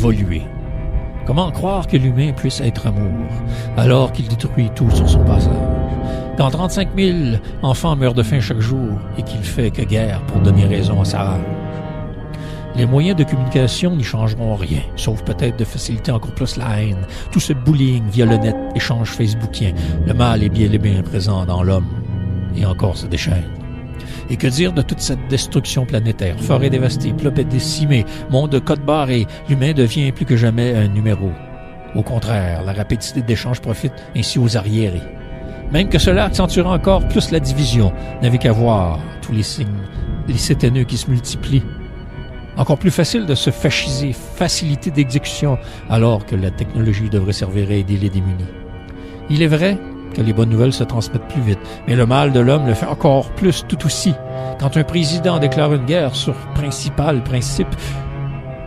évoluer. Comment croire que l'humain puisse être amour, alors qu'il détruit tout sur son passage? Quand 35 000 enfants meurent de faim chaque jour et qu'il fait que guerre pour donner raison à sa rage. Les moyens de communication n'y changeront rien, sauf peut-être de faciliter encore plus la haine. Tout ce bullying via le net, échange facebookien, le mal est bien présent dans l'homme et encore se déchaîne. Et que dire de toute cette destruction planétaire? Forêts dévastées, planètes décimées, monde code barré, l'humain devient plus que jamais un numéro. Au contraire, la rapidité d'échange profite ainsi aux arriérés. Même que cela accentuera encore plus la division, n'avait qu'à voir tous les signes, les sites haineux qui se multiplient. Encore plus facile de se fasciser, facilité d'exécution, alors que la technologie devrait servir à aider les démunis. Il est vrai que les bonnes nouvelles se transmettent plus vite, mais le mal de l'homme le fait encore plus tout aussi. Quand un président déclare une guerre sur principal principe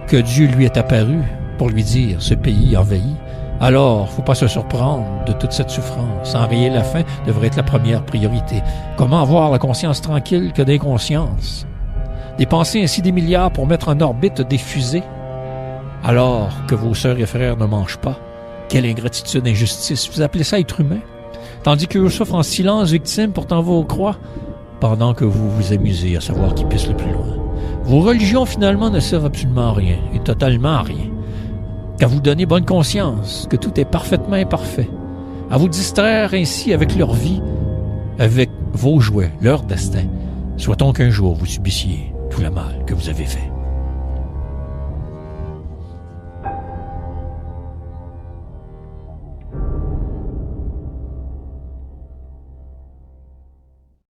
que Dieu lui est apparu pour lui dire « ce pays envahi », alors, faut pas se surprendre de toute cette souffrance. Enrayer la faim devrait être la première priorité. Comment avoir la conscience tranquille que d'inconscience? Dépenser ainsi des milliards pour mettre en orbite des fusées, alors que vos sœurs et frères ne mangent pas. Quelle ingratitude, injustice. Vous appelez ça être humain? Tandis qu'eux souffrent en silence, victimes, portant vos croix, pendant que vous vous amusez à savoir qui pisse le plus loin. Vos religions, finalement, ne servent absolument à rien, et totalement à rien. Qu'à vous donner bonne conscience que tout est parfaitement imparfait, à vous distraire ainsi avec leur vie, avec vos jouets, leur destin. Soit-on qu'un jour vous subissiez tout le mal que vous avez fait.